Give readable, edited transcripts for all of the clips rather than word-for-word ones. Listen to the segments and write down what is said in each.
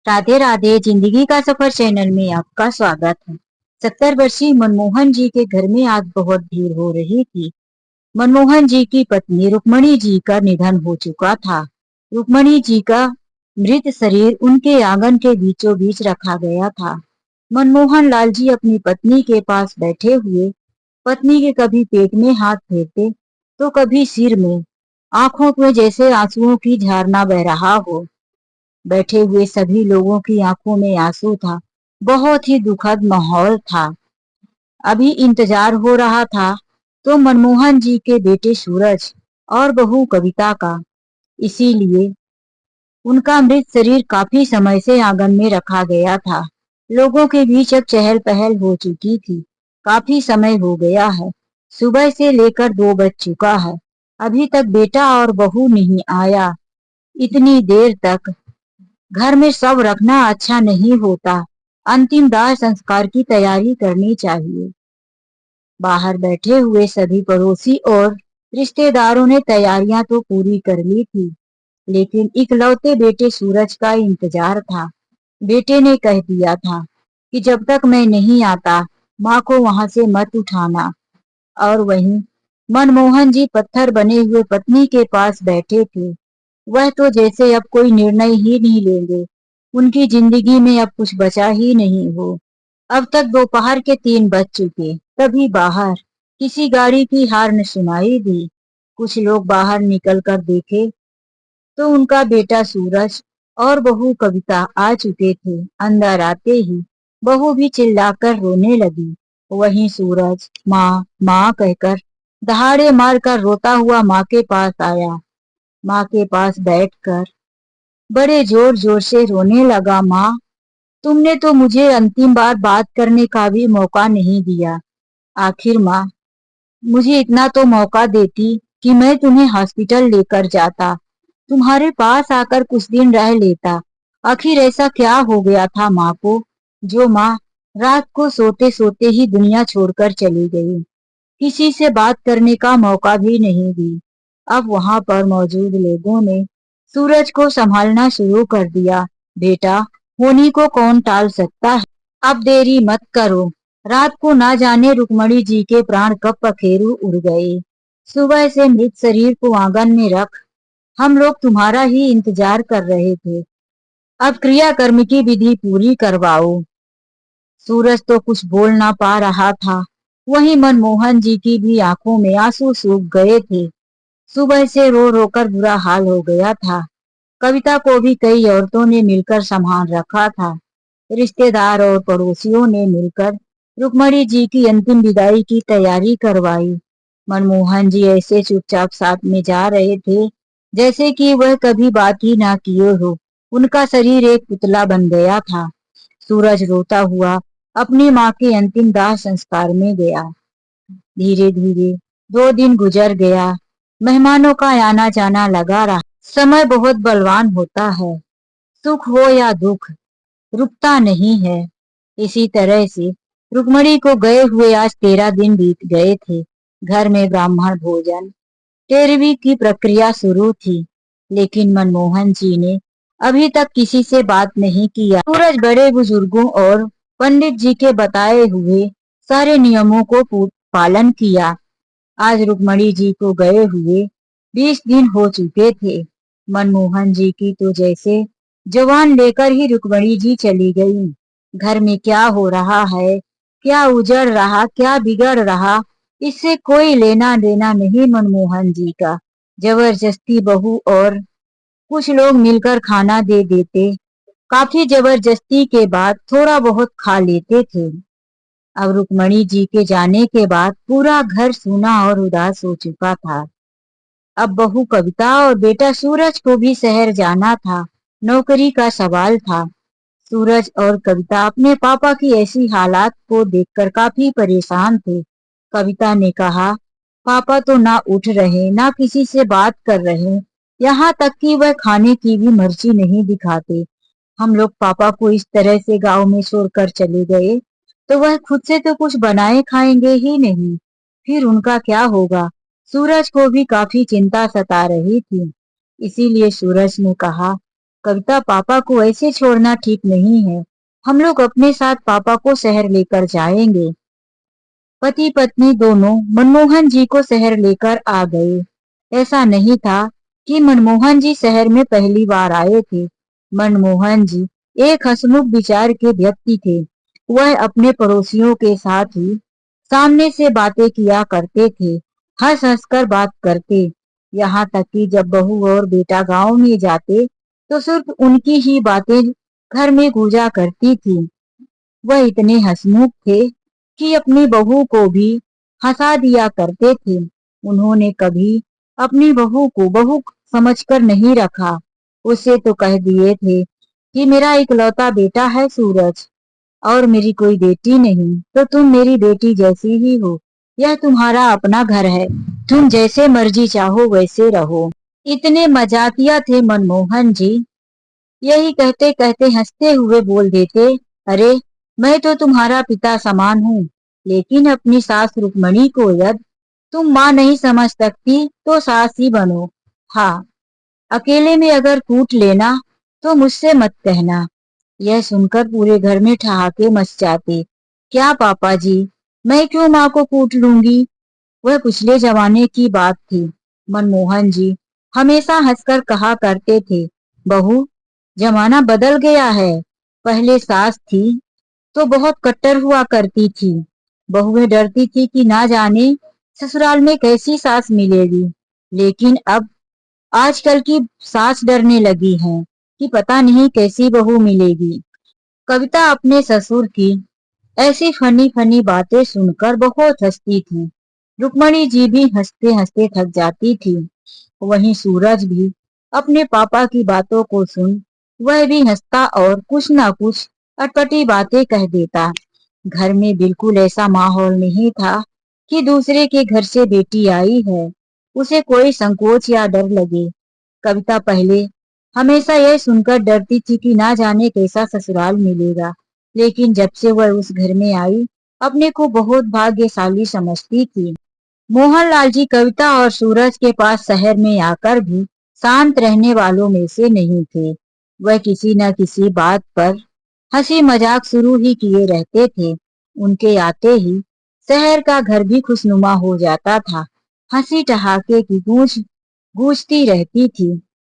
राधे राधे। जिंदगी का सफर चैनल में आपका स्वागत है। 70 वर्षीय मनमोहन जी के घर में आज बहुत भीड़ हो रही थी। मनमोहन जी की पत्नी रुक्मणी जी का निधन हो चुका था। रुक्मणी जी का मृत शरीर उनके आंगन के बीचों बीच रखा गया था। मनमोहन लाल जी अपनी पत्नी के पास बैठे हुए पत्नी के कभी पेट में हाथ फेरते तो कभी सिर में, आंखों में जैसे आंसुओं की झरना बह रहा हो। बैठे हुए सभी लोगों की आंखों में आंसू था। बहुत ही दुखद माहौल था। अभी इंतजार हो रहा था तो मनमोहन जी के बेटे सूरज और बहू कविता का। इसीलिए उनका मृत शरीर काफी समय से आंगन में रखा गया था। लोगों के बीच अब चहल पहल हो चुकी थी। काफी समय हो गया है। सुबह से लेकर 2 बज चुका है। अभी तक बेटा और बहू नहीं आया। इतनी देर तक घर में सब रखना अच्छा नहीं होता। अंतिम दाह संस्कार की तैयारी करनी चाहिए। बाहर बैठे हुए सभी पड़ोसी और रिश्तेदारों ने तैयारियां तो पूरी कर ली थी, लेकिन इकलौते बेटे सूरज का इंतजार था। बेटे ने कह दिया था कि जब तक मैं नहीं आता माँ को वहां से मत उठाना। और वहीं मनमोहन जी पत्थर बने हुए पत्नी के पास बैठे थे। वह तो जैसे अब कोई निर्णय ही नहीं लेंगे। उनकी जिंदगी में अब कुछ बचा ही नहीं हो। अब तक दोपहर के 3 बज चुके। तभी बाहर किसी गाड़ी की हॉर्न सुनाई दी। कुछ लोग बाहर निकल कर देखे तो उनका बेटा सूरज और बहू कविता आ चुके थे। अंदर आते ही बहू भी चिल्लाकर रोने लगी। वहीं सूरज माँ माँ कहकर दहाड़े मारकर रोता हुआ माँ के पास आया। माँ के पास बैठकर बड़े जोर जोर से रोने लगा। माँ, तुमने तो मुझे अंतिम बार बात करने का भी मौका नहीं दिया। आखिर माँ, मुझे इतना तो मौका देती कि मैं तुम्हें हॉस्पिटल लेकर जाता, तुम्हारे पास आकर कुछ दिन रह लेता। आखिर ऐसा क्या हो गया था माँ को, जो माँ रात को सोते सोते ही दुनिया छोड़कर चली गई। किसी से बात करने का मौका भी नहीं दी। अब वहां पर मौजूद लोगों ने सूरज को संभालना शुरू कर दिया। बेटा, होनी को कौन टाल सकता है। अब देरी मत करो। रात को ना जाने रुक्मणी जी के प्राण कब पखेरु उड़ गए। सुबह से मृत शरीर को आंगन में रख हम लोग तुम्हारा ही इंतजार कर रहे थे। अब क्रियाकर्म की विधि पूरी करवाओ। सूरज तो कुछ बोल ना पा रहा था। वहीं मनमोहन जी की भी आंखों में आंसू सूख गए थे। सुबह से रो रो कर बुरा हाल हो गया था। कविता को भी कई औरतों ने मिलकर संभाल रखा था। रिश्तेदार और पड़ोसियों ने मिलकर रुक्मणी जी की अंतिम विदाई की तैयारी करवाई। मनमोहन जी ऐसे चुपचाप साथ में जा रहे थे जैसे कि वह कभी बात ही ना किए हो। उनका शरीर एक पुतला बन गया था। सूरज रोता हुआ अपनी माँ के अंतिम दाह संस्कार में गया। धीरे धीरे 2 दिन गुजर गया। मेहमानों का आना जाना लगा रहा। समय बहुत बलवान होता है। सुख हो या दुख रुकता नहीं है। इसी तरह से रुक्मणी को गए हुए आज 13 दिन बीत गए थे। घर में ब्राह्मण भोजन 13वीं की प्रक्रिया शुरू थी, लेकिन मनमोहन जी ने अभी तक किसी से बात नहीं किया। सूरज बड़े बुजुर्गों और पंडित जी के बताए हुए सारे नियमों को पालन किया। आज रुक्मणी जी को गए हुए 20 दिन हो चुके थे। मनमोहन जी की तो जैसे जवान लेकर ही रुक्मणी जी चली गई। घर में क्या हो रहा है, क्या उजड़ रहा, क्या बिगड़ रहा, इससे कोई लेना देना नहीं मनमोहन जी का। जबरदस्ती बहू और कुछ लोग मिलकर खाना दे देते। काफी जबरदस्ती के बाद थोड़ा बहुत खा लेते थे। अब रुक्मणी जी के जाने के बाद पूरा घर सूना और उदास हो चुका था। अब बहू कविता और बेटा सूरज को भी शहर जाना था। नौकरी का सवाल था। सूरज और कविता अपने पापा की ऐसी हालात को देखकर काफी परेशान थे। कविता ने कहा, पापा तो ना उठ रहे, ना किसी से बात कर रहे, यहाँ तक कि वह खाने की भी मर्जी नहीं दिखाते। हम लोग पापा को इस तरह से गांव में छोड़कर चले गए तो वह खुद से तो कुछ बनाए खाएंगे ही नहीं। फिर उनका क्या होगा। सूरज को भी काफी चिंता सता रही थी। इसीलिए सूरज ने कहा, कविता, पापा को ऐसे छोड़ना ठीक नहीं है। हम लोग अपने साथ पापा को शहर लेकर जाएंगे। पति पत्नी दोनों मनमोहन जी को शहर लेकर आ गए। ऐसा नहीं था कि मनमोहन जी शहर में पहली बार आए थे। मनमोहन जी एक हंसमुख विचार के व्यक्ति थे। वह अपने पड़ोसियों के साथ ही सामने से बातें किया करते थे, हंस हंस कर बात करते। यहाँ तक कि जब बहू और बेटा गांव में जाते तो सिर्फ उनकी ही बातें घर में गूंजा करती थी। वह इतने हंसमुख थे कि अपनी बहू को भी हंसा दिया करते थे। उन्होंने कभी अपनी बहू को बहू समझकर नहीं रखा। उसे तो कह दिए थे कि मेरा इकलौता बेटा है सूरज, और मेरी कोई बेटी नहीं, तो तुम मेरी बेटी जैसी ही हो। यह तुम्हारा अपना घर है, तुम जैसे मर्जी चाहो वैसे रहो। इतने मजाकिया थे मनमोहन जी। यही कहते कहते हंसते हुए बोल देते, अरे मैं तो तुम्हारा पिता समान हूँ, लेकिन अपनी सास रुक्मणी को यदि तुम माँ नहीं समझ सकती तो सास ही बनो। हाँ, अकेले में अगर कूट लेना तो मुझसे मत कहना। यह सुनकर पूरे घर में ठहाके मच जाते। क्या पापा जी, मैं क्यों माँ को कूट लूंगी? वह पिछले जमाने की बात थी। मनमोहन जी हमेशा हंसकर कहा करते थे, बहू, जमाना बदल गया है। पहले सास थी तो बहुत कट्टर हुआ करती थी। बहुएं डरती थी कि ना जाने ससुराल में कैसी सास मिलेगी। लेकिन अब आजकल की सास डरने लगी हैं कि पता नहीं कैसी बहू मिलेगी। कविता अपने ससुर की ऐसी फनी फनी बातें सुनकर बहुत हंसती थी। रुक्मणी जी भी हंसते हंसते थक जाती थी। वहीं सूरज भी अपने पापा की बातों को सुन वह भी हंसता और कुछ ना कुछ अटपटी बातें कह देता। घर में बिल्कुल ऐसा माहौल नहीं था कि दूसरे के घर से बेटी आई है उसे कोई संकोच या डर लगे। कविता पहले हमेशा यह सुनकर डरती थी कि ना जाने कैसा ससुराल मिलेगा, लेकिन जब से वह उस घर में आई अपने को बहुत भाग्यशाली समझती थी। मोहनलाल जी कविता और सूरज के पास शहर में आकर भी शांत रहने वालों में से नहीं थे। वह किसी न किसी बात पर हंसी मजाक शुरू ही किए रहते थे। उनके आते ही शहर का घर भी खुशनुमा हो जाता था। हंसी ठहाके की गूंज गूंजती रहती थी।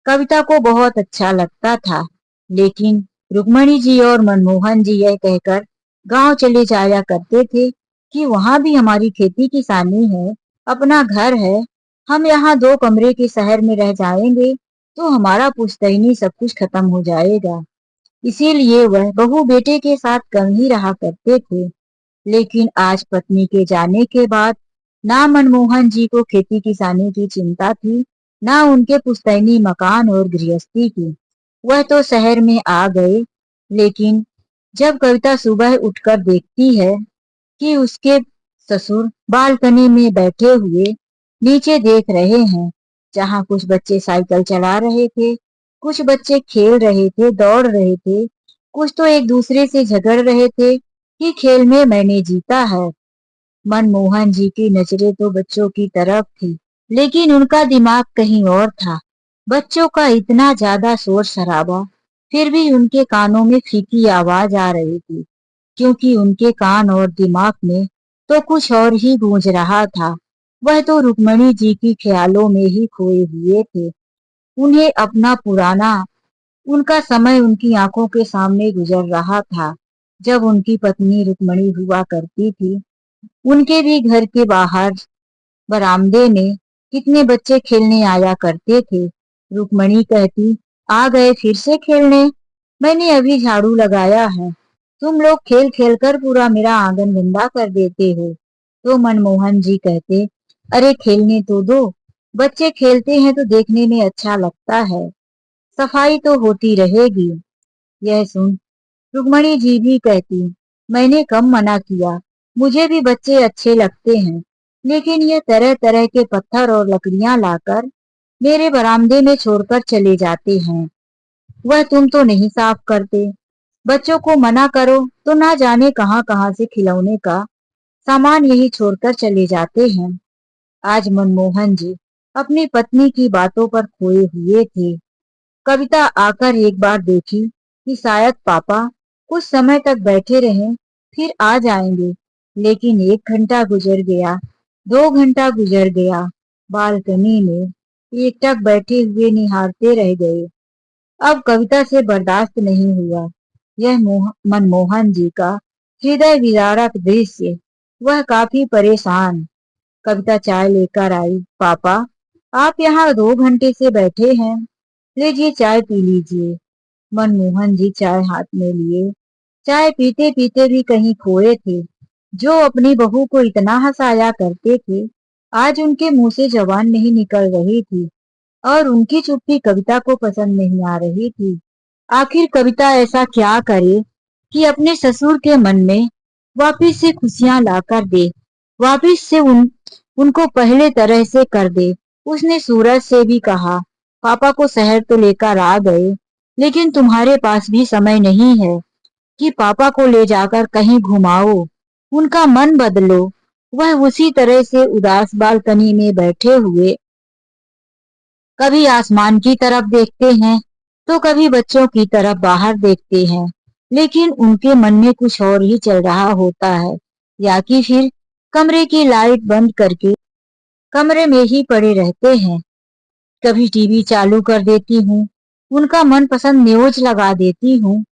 कविता को बहुत अच्छा लगता था, लेकिन रुक्मणी जी और मनमोहन जी यह कहकर गांव चले जाया करते थे कि वहां भी हमारी खेती किसानी है, अपना घर है। हम यहाँ 2 कमरे के शहर में रह जाएंगे तो हमारा पुश्तैनी सब कुछ खत्म हो जाएगा। इसीलिए वह बहू बेटे के साथ कम ही रहा करते थे। लेकिन आज पत्नी के जाने के बाद ना मनमोहन जी को खेती किसानी की चिंता थी, ना उनके पुश्तैनी मकान और गृहस्थी की। वह तो शहर में आ गए, लेकिन जब कविता सुबह उठकर देखती है कि उसके ससुर बालकनी में बैठे हुए नीचे देख रहे हैं, जहां कुछ बच्चे साइकिल चला रहे थे, कुछ बच्चे खेल रहे थे, दौड़ रहे थे, कुछ तो एक दूसरे से झगड़ रहे थे कि खेल में मैंने जीता है। मनमोहन जी की नजरें तो बच्चों की तरफ थी, लेकिन उनका दिमाग कहीं और था। बच्चों का इतना ज्यादा शोर शराबा, फिर भी उनके कानों में फीकी आवाज आ रही थी, क्योंकि उनके कान और दिमाग में तो कुछ और ही गूंज रहा था। वह तो रुक्मणी जी की ख्यालों में ही खोए हुए थे। उन्हें अपना पुराना उनका समय उनकी आंखों के सामने गुजर रहा था, जब उनकी पत्नी रुक्मणी हुआ करती थी। उनके भी घर के बाहर बरामदे में कितने बच्चे खेलने आया करते थे। रुक्मणी कहती, आ गए फिर से खेलने, मैंने अभी झाड़ू लगाया है, तुम लोग खेल खेल कर पूरा मेरा आंगन गंदा कर देते हो। तो मनमोहन जी कहते, अरे खेलने तो दो, बच्चे खेलते हैं तो देखने में अच्छा लगता है, सफाई तो होती रहेगी। यह सुन रुक्मणी जी भी कहती, मैंने कम मना किया, मुझे भी बच्चे अच्छे लगते हैं, लेकिन ये तरह तरह के पत्थर और लकड़ियां लाकर मेरे बरामदे में छोड़कर चले जाते हैं। वह तुम तो नहीं साफ करते। बच्चों को मना करो तो ना जाने कहां कहां से खिलौने का सामान यही छोड़कर चले जाते हैं। आज मनमोहन जी अपनी पत्नी की बातों पर खोए हुए थे। कविता आकर एक बार देखी कि शायद पापा कुछ समय तक बैठे रहें, फिर आ जाएंगे। लेकिन 1 घंटा गुजर गया, 2 घंटा गुजर गया। बालकनी में एकटक बैठे हुए निहारते रह गए। अब कविता से बर्दाश्त नहीं हुआ। यह मनमोहन जी का हृदय विदारक दृश्य। वह काफी परेशान। कविता चाय लेकर आई। पापा, आप यहाँ 2 घंटे से बैठे हैं, लीजिए चाय पी लीजिए। मनमोहन जी चाय हाथ में लिए चाय पीते पीते भी कहीं खोए थे। जो अपनी बहू को इतना हंसाया करते थे, आज उनके मुंह से जबान नहीं निकल रही थी और उनकी चुप्पी कविता को पसंद नहीं आ रही थी। आखिर कविता ऐसा क्या करे कि अपने ससुर के मन में वापिस से खुशियां लाकर दे, वापिस से उनको पहले तरह से कर दे। उसने सूरज से भी कहा, पापा को शहर तो लेकर आ गए, लेकिन तुम्हारे पास भी समय नहीं है कि पापा को ले जाकर कहीं घुमाओ, उनका मन बदलो। वह उसी तरह से उदास बालकनी में बैठे हुए कभी आसमान की तरफ देखते हैं तो कभी बच्चों की तरफ बाहर देखते हैं, लेकिन उनके मन में कुछ और ही चल रहा होता है। या कि फिर कमरे की लाइट बंद करके कमरे में ही पड़े रहते हैं। कभी टीवी चालू कर देती हूँ, उनका मनपसंद न्यूज लगा देती हूँ,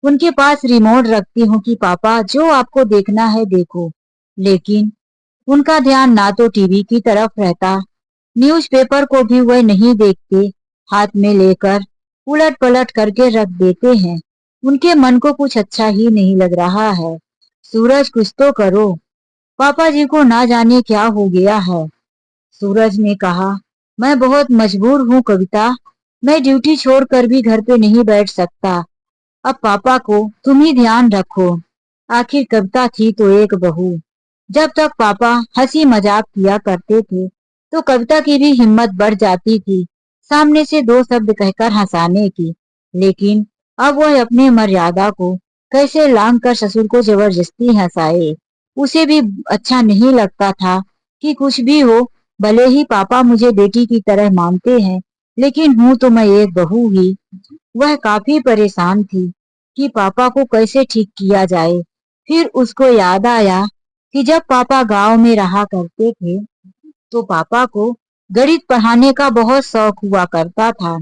उनके पास रिमोट रखती हूँ कि पापा जो आपको देखना है देखो। लेकिन उनका ध्यान ना तो टीवी की तरफ रहता, न्यूज़पेपर को भी वह नहीं देखते, हाथ में लेकर उलट पलट करके रख देते हैं। उनके मन को कुछ अच्छा ही नहीं लग रहा है। सूरज, कुछ तो करो, पापा जी को ना जाने क्या हो गया है। सूरज ने कहा, मैं बहुत मजबूर हूँ कविता, मैं ड्यूटी छोड़कर भी घर पे नहीं बैठ सकता। अब पापा को तुम ही ध्यान रखो। आखिर कविता थी तो एक बहू। जब तक पापा हंसी मजाक किया करते थे तो कविता की भी हिम्मत बढ़ जाती थी सामने से 2 शब्द कहकर हंसाने की। लेकिन अब वह अपनी मर्यादा को कैसे लांघ कर ससुर को जबरदस्ती हंसाए। उसे भी अच्छा नहीं लगता था कि कुछ भी हो, भले ही पापा मुझे बेटी की तरह मानते हैं, लेकिन हूं तो मैं एक बहू ही। वह काफी परेशान थी कि पापा को कैसे ठीक किया जाए। फिर उसको याद आया कि जब पापा गांव में रहा करते थे तो पापा को गणित पढ़ाने का बहुत शौक हुआ करता था।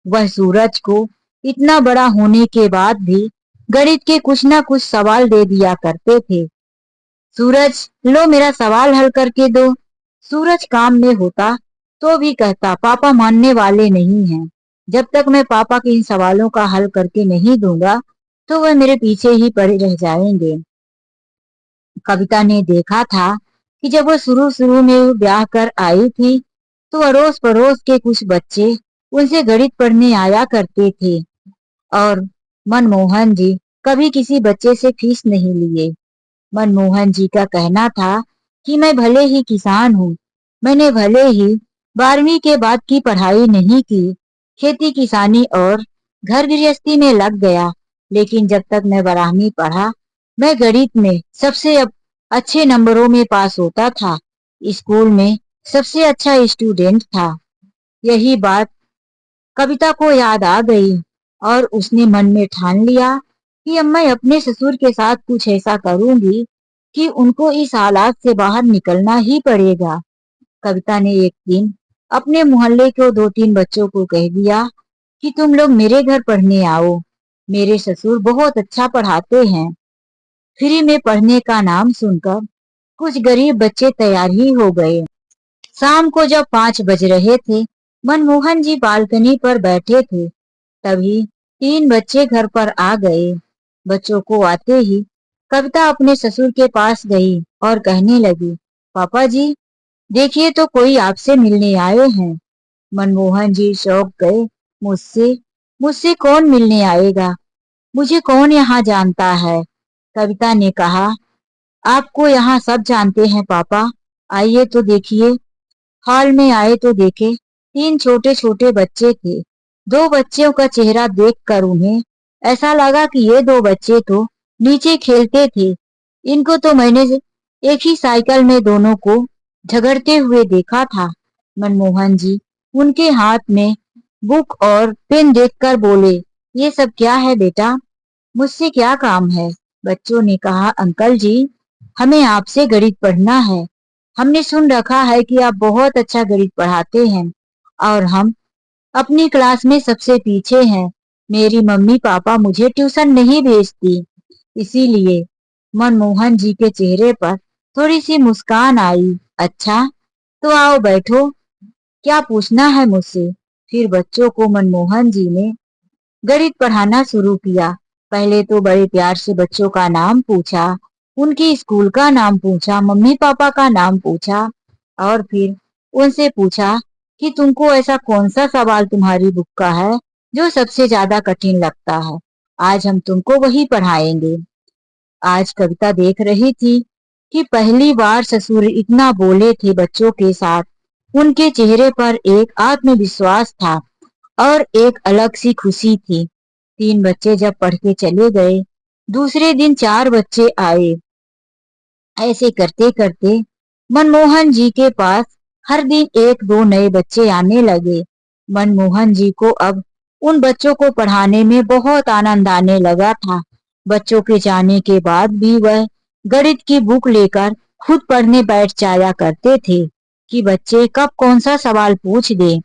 वह सूरज को इतना बड़ा होने के बाद भी गणित के कुछ ना कुछ सवाल दे दिया करते थे। सूरज, लो मेरा सवाल हल करके दो। सूरज काम में होता तो भी कहता, पापा मानने वाले नहीं हैं। जब तक मैं पापा के इन सवालों का हल करके नहीं दूंगा तो वह मेरे पीछे ही पड़े रह जाएंगे। कविता ने देखा था कि जब वो शुरू शुरू में ब्याह कर आई थी तो अड़ोस पड़ोस के कुछ बच्चे उनसे गणित पढ़ने आया करते थे और मनमोहन जी कभी किसी बच्चे से फीस नहीं लिए। मनमोहन जी का कहना था कि मैं भले ही किसान हूँ, मैंने भले ही 12वीं के बाद की पढ़ाई नहीं की, खेती किसानी और घर गृहस्थी में लग गया, लेकिन जब तक मैं 12वीं पढ़ा मैं गणित में सबसे अच्छे नंबरों में पास होता था, स्कूल में सबसे अच्छा स्टूडेंट था। यही बात कविता को याद आ गई और उसने मन में ठान लिया कि अब मैं अपने ससुर के साथ कुछ ऐसा करूंगी कि उनको इस हालात से बाहर निकलना ही पड़ेगा। कविता ने एक दिन अपने मोहल्ले के 2-3 बच्चों को कह दिया कि तुम लोग मेरे घर पढ़ने आओ, मेरे ससुर बहुत अच्छा पढ़ाते हैं। फ्री में पढ़ने का नाम सुनकर कुछ गरीब बच्चे तैयार ही हो गए। शाम को जब 5 बज रहे थे, मनमोहन जी बालकनी पर बैठे थे, तभी 3 बच्चे घर पर आ गए। बच्चों को आते ही कविता अपने ससुर के पास गई और कहने लगी, पापा जी देखिए तो कोई आपसे मिलने आए हैं। मनमोहन जी चौंक गए। मुझसे मुझसे कौन मिलने आएगा, मुझे कौन यहाँ जानता है। कविता ने कहा, आपको यहाँ सब जानते हैं पापा, आइए तो देखिए। हॉल में आए तो देखे 3 छोटे छोटे बच्चे थे। 2 बच्चों का चेहरा देखकर उन्हें ऐसा लगा कि ये 2 बच्चे तो नीचे खेलते थे। इनको तो मैंने एक ही साइकिल में दोनों को झगड़ते हुए देखा था। मनमोहन जी उनके हाथ में बुक और पेन देखकर बोले, ये सब क्या है बेटा? मुझसे क्या काम है? बच्चों ने कहा, अंकल जी, हमें आपसे गणित पढ़ना है। हमने सुन रखा है कि आप बहुत अच्छा गणित पढ़ाते हैं और हम अपनी क्लास में सबसे पीछे हैं। मेरी मम्मी पापा मुझे ट्यूशन नहीं भेजती, इसीलिए। मनमोहन जी के चेहरे पर थोड़ी सी मुस्कान आई। अच्छा, तो आओ बैठो, क्या पूछना है मुझसे? फिर बच्चों को मनमोहन जी ने गणित पढ़ाना शुरू किया। पहले तो बड़े प्यार से बच्चों का नाम पूछा, उनकी स्कूल का नाम पूछा, मम्मी पापा का नाम पूछा और फिर उनसे पूछा कि तुमको ऐसा कौन सा सवाल तुम्हारी बुक का है जो सबसे ज्यादा कठिन लगता है। आज हम तुमको वही पढ़ाएंगे। आज कविता देख रही थी कि पहली बार ससुर इतना बोले थे बच्चों के साथ। उनके चेहरे पर एक आत्मविश्वास था और एक अलग सी खुशी थी। 3 बच्चे जब पढ़ के चले गए, दूसरे दिन 4 बच्चे आए। ऐसे करते करते मनमोहन जी के पास हर दिन 1-2 नए बच्चे आने लगे। मनमोहन जी को अब उन बच्चों को पढ़ाने में बहुत आनंद आने लगा था। बच्चों के जाने के बाद भी वह गणित की बुक लेकर खुद पढ़ने बैठ जाया करते थे कि बच्चे कब कौन सा सवाल पूछ दे।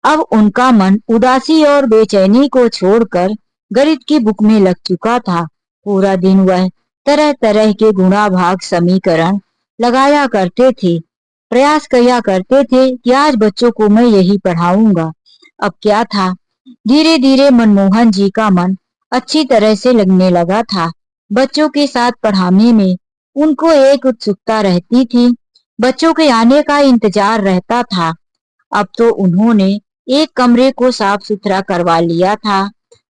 अब उनका मन उदासी और बेचैनी को छोड़कर गणित की बुक में लग चुका था। पूरा दिन वह तरह तरह के गुणा भाग समीकरण लगाया करते थे। प्रयास किया करते थे कि आज बच्चों को मैं यही पढ़ाऊंगा। अब क्या था, धीरे धीरे मनमोहन जी का मन अच्छी तरह से लगने लगा था। बच्चों के साथ पढ़ाने में उनको एक उत्सुकता रहती थी। बच्चों के आने का इंतजार रहता था। अब तो उन्होंने एक कमरे को साफ सुथरा करवा लिया था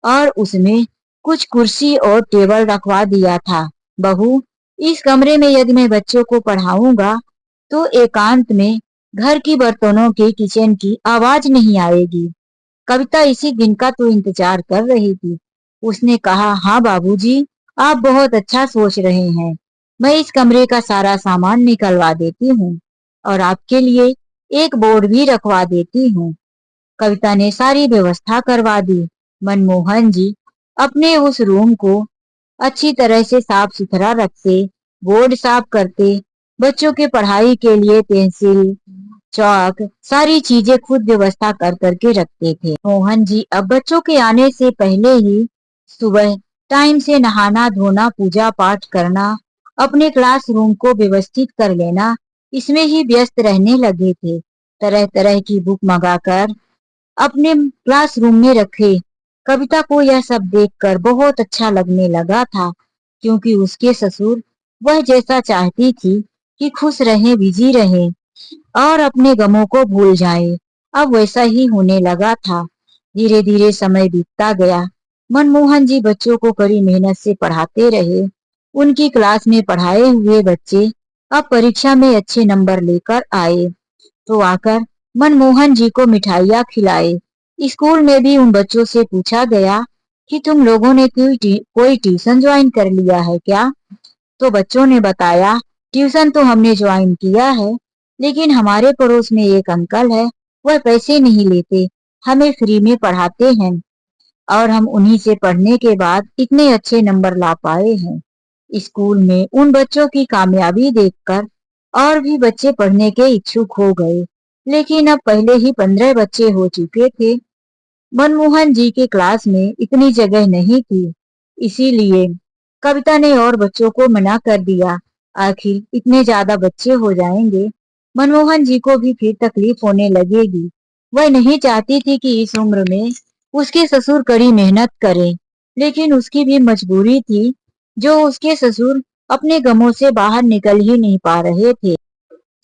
और उसमें कुछ कुर्सी और टेबल रखवा दिया था। बहू, इस कमरे में यदि मैं बच्चों को पढ़ाऊंगा तो एकांत में घर की बर्तनों की किचन की आवाज नहीं आएगी। कविता इसी दिन का तो इंतजार कर रही थी। उसने कहा, हाँ बाबूजी, आप बहुत अच्छा सोच रहे हैं। मैं इस कमरे का सारा सामान निकलवा देती हूँ और आपके लिए एक बोर्ड भी रखवा देती हूँ। कविता ने सारी व्यवस्था करवा दी। मनमोहन जी अपने उस रूम को अच्छी तरह से साफ सुथरा रखते, बोर्ड साफ करते, बच्चों के पढ़ाई के लिए पेंसिल, चौक, सारी चीजें खुद व्यवस्था कर करके रखते थे। मोहन जी अब बच्चों के आने से पहले ही सुबह टाइम से नहाना धोना, पूजा पाठ करना, अपने क्लासरूम को व्यवस्थित कर लेना, इसमें ही व्यस्त रहने लगे थे। तरह तरह की बुक मंगाकर अपने क्लासरूम में रखे। कविता को यह सब देखकर बहुत अच्छा लगने लगा था, क्योंकि उसके ससुर वह जैसा चाहती थी कि खुश रहें, बिजी रहें और अपने गमों को भूल जाएं। अब वैसा ही होने लगा था। धीरे धीरे समय बीतता गया। मनमोहन जी बच्चों को कड़ी मेहनत से पढ़ाते रहे। उनकी क्लास में पढ़ाए हुए बच्चे अब परीक्षा में अच्छे नंबर लेकर आए तो आकर मनमोहन जी को मिठाइयाँ खिलाए। स्कूल में भी उन बच्चों से पूछा गया कि तुम लोगों ने कोई ट्यूशन ज्वाइन कर लिया है क्या? तो बच्चों ने बताया, ट्यूशन तो हमने ज्वाइन किया है, लेकिन हमारे पड़ोस में एक अंकल है, वह पैसे नहीं लेते, हमें फ्री में पढ़ाते हैं और हम उन्हीं से पढ़ने के बाद इतने अच्छे नंबर ला पाए हैं। स्कूल में उन बच्चों की कामयाबी देखकर और भी बच्चे पढ़ने के इच्छुक हो गए, लेकिन अब पहले ही 15 बच्चे हो चुके थे। मनमोहन जी के क्लास में इतनी जगह नहीं थी, इसीलिए कविता ने और बच्चों को मना कर दिया। आखिर इतने ज्यादा बच्चे हो जाएंगे, मनमोहन जी को भी फिर तकलीफ होने लगेगी। वह नहीं चाहती थी कि इस उम्र में उसके ससुर कड़ी मेहनत करें, लेकिन उसकी भी मजबूरी थी, जो उसके ससुर अपने गमों से बाहर निकल ही नहीं पा रहे थे।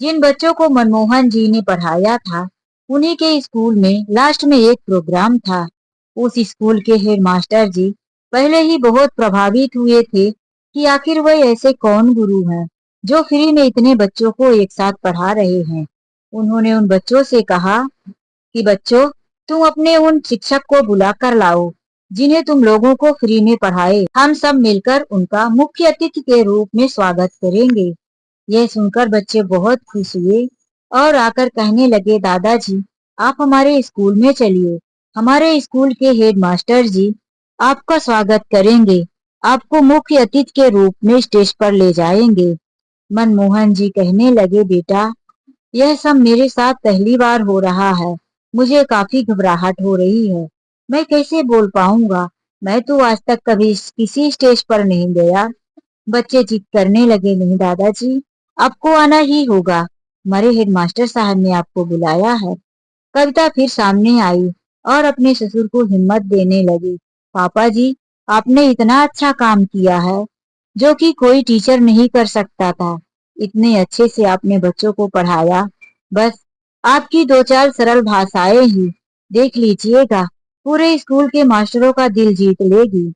जिन बच्चों को मनमोहन जी ने पढ़ाया था, उन्हीं के स्कूल में लास्ट में एक प्रोग्राम था। उस स्कूल के हेड मास्टर जी पहले ही बहुत प्रभावित हुए थे कि आखिर वह ऐसे कौन गुरु हैं जो फ्री में इतने बच्चों को एक साथ पढ़ा रहे हैं। उन्होंने उन बच्चों से कहा कि बच्चों, तुम अपने उन शिक्षक को बुला कर लाओ जिन्हें तुम लोगों को फ्री में पढ़ाए। हम सब मिलकर उनका मुख्य अतिथि के रूप में स्वागत करेंगे। यह सुनकर बच्चे बहुत खुश हुए और आकर कहने लगे, दादाजी, आप हमारे स्कूल में चलिए, हमारे स्कूल के हेड मास्टर जी आपका स्वागत करेंगे, आपको मुख्य अतिथि के रूप में स्टेज पर ले जाएंगे। मनमोहन जी कहने लगे, बेटा यह सब मेरे साथ पहली बार हो रहा है, मुझे काफी घबराहट हो रही है, मैं कैसे बोल पाऊंगा, मैं तो आज तक कभी किसी स्टेज पर नहीं गया। बच्चे जिद करने लगे, नहीं दादाजी आपको आना ही होगा, हमारे हेडमास्टर साहब ने आपको बुलाया है। कविता फिर सामने आई और अपने ससुर को हिम्मत देने लगी, पापा जी आपने इतना अच्छा काम किया है जो कि कोई टीचर नहीं कर सकता था, इतने अच्छे से आपने बच्चों को पढ़ाया, बस आपकी दो चार सरल भाषाएं ही देख लीजिएगा पूरे स्कूल के मास्टरों का दिल जीत लेगी।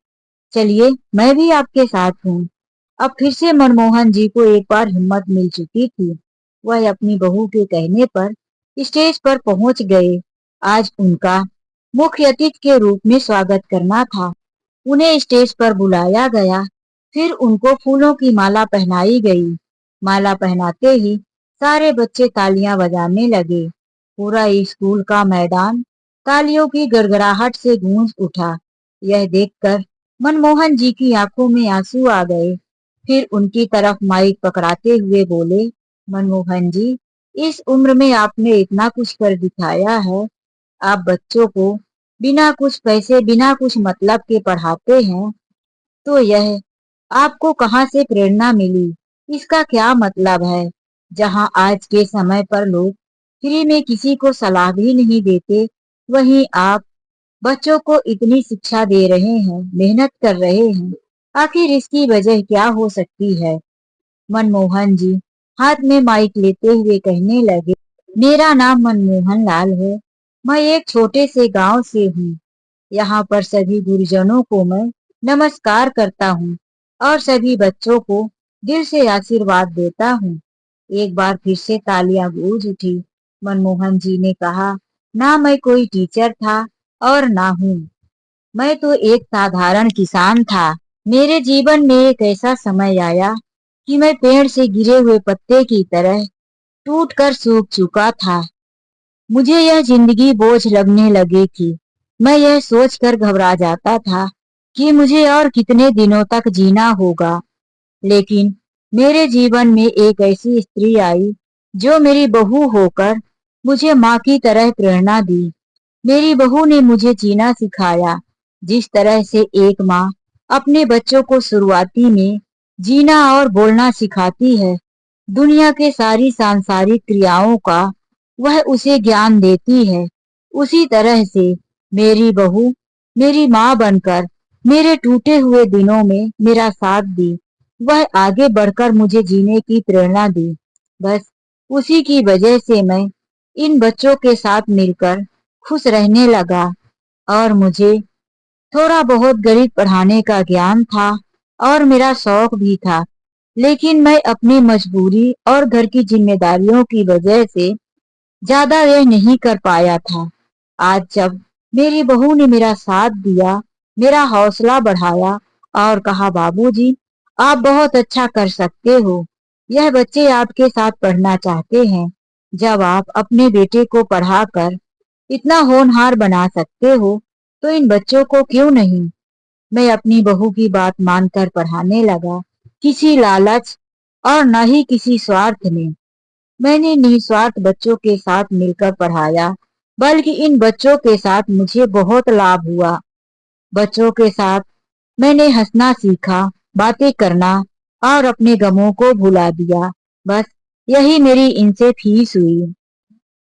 चलिए मैं भी आपके साथ हूँ। अब फिर से मनमोहन जी को एक बार हिम्मत मिल चुकी थी, वह अपनी बहू के कहने पर स्टेज पर पहुंच गए। आज उनका मुख्य अतिथि के रूप में स्वागत करना था। उन्हें स्टेज पर बुलाया गया, फिर उनको फूलों की माला पहनाई गई। माला पहनाते ही सारे बच्चे तालियां बजाने लगे। पूरा स्कूल का मैदान तालियों की गड़गड़ाहट से गूंज उठा। यह देखकर मनमोहन जी की आंखों में आंसू आ गए। फिर उनकी तरफ माइक पकड़ाते हुए बोले, मनमोहन जी इस उम्र में आपने इतना कुछ कर दिखाया है, आप बच्चों को बिना कुछ पैसे बिना कुछ मतलब के पढ़ाते हैं, तो यह आपको कहाँ से प्रेरणा मिली, इसका क्या मतलब है। जहाँ आज के समय पर लोग फ्री में किसी को सलाह भी नहीं देते, वहीं आप बच्चों को इतनी शिक्षा दे रहे हैं, मेहनत कर रहे हैं, आखिर इसकी वजह क्या हो सकती है। मनमोहन जी हाथ में माइक लेते हुए कहने लगे, मेरा नाम मनमोहन लाल है, मैं एक छोटे से गांव से हूँ। यहाँ पर सभी गुरुजनों को मैं नमस्कार करता हूँ और सभी बच्चों को दिल से आशीर्वाद देता हूँ। एक बार फिर से तालियां गूंज उठी। मनमोहन जी ने कहा, ना मैं कोई टीचर था और ना हूँ, मैं तो एक साधारण किसान था। मेरे जीवन में एक ऐसा समय आया कि मैं पेड़ से गिरे हुए पत्ते की तरह टूट कर सूख चुका था। मुझे यह जिंदगी बोझ लगने लगी थी। मैं यह सोचकर घबरा जाता था कि मुझे और कितने दिनों तक जीना होगा। लेकिन मेरे जीवन में एक ऐसी स्त्री आई जो मेरी बहू होकर मुझे माँ की तरह प्रेरणा दी। मेरी बहू ने मुझे जीना सिखाया, जिस तरह से एक माँ अपने बच्चों को शुरुआती में जीना और बोलना सिखाती है, दुनिया के सारी सांसारिक क्रियाओं का वह उसे ज्ञान देती है। उसी तरह से मेरी बहू मेरी माँ बनकर मेरे टूटे हुए दिनों में मेरा साथ दी, वह आगे बढ़कर मुझे जीने की प्रेरणा दी। बस उसी की वजह से मैं इन बच्चों के साथ मिलकर खुश रहने लगा और मुझे थोड़ा बहुत गणित पढ़ाने का ज्ञान था और मेरा शौक भी था, लेकिन मैं अपनी मजबूरी और घर की जिम्मेदारियों की वजह से ज्यादा यह नहीं कर पाया था। आज जब मेरी बहू ने मेरा साथ दिया, मेरा हौसला बढ़ाया और कहा, बाबूजी आप बहुत अच्छा कर सकते हो, यह बच्चे आपके साथ पढ़ना चाहते हैं, जब आप अपने बेटे को पढ़ाकर इतना होनहार बना सकते हो तो इन बच्चों को क्यों नहीं। मैं अपनी बहू की बात मानकर पढ़ाने लगा, किसी लालच और न ही किसी स्वार्थ में। मैंने निस्वार्थ बच्चों के साथ मिलकर पढ़ाया, बल्कि इन बच्चों के साथ मुझे बहुत लाभ हुआ। बच्चों के साथ मैंने हंसना सीखा, बातें करना और अपने गमों को भुला दिया। बस यही मेरी इनसे फीस हुई।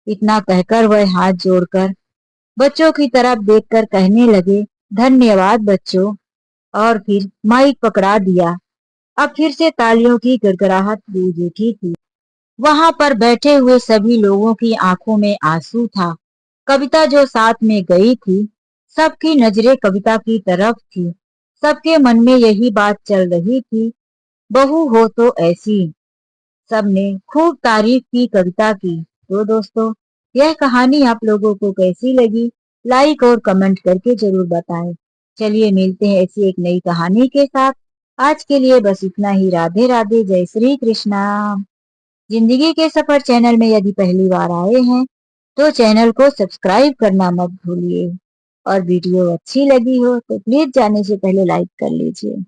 इतना कहकर वह हाथ जोड़कर बच्चों की तरफ देखकर कहने लगे, धन्यवाद बच्चों, और फिर माइक पकड़ा दिया। अब फिर से तालियों की गड़गड़ाहट गूंज उठी थी। वहां पर बैठे हुए सभी लोगों की आंखों में आंसू था। कविता जो साथ में गई थी, सबकी नजरें कविता की तरफ थी। सबके मन में यही बात चल रही थी, बहू हो तो ऐसी। सबने खूब तारीफ की कविता की। तो दोस्तों, यह कहानी आप लोगों को कैसी लगी, लाइक और कमेंट करके जरूर बताएं। चलिए मिलते हैं ऐसी एक नई कहानी के साथ। आज के लिए बस इतना ही। राधे राधे, जय श्री कृष्णा। जिंदगी के सफर चैनल में यदि पहली बार आए हैं तो चैनल को सब्सक्राइब करना मत भूलिए। और वीडियो अच्छी लगी हो तो प्लीज जाने से पहले लाइक कर लीजिए।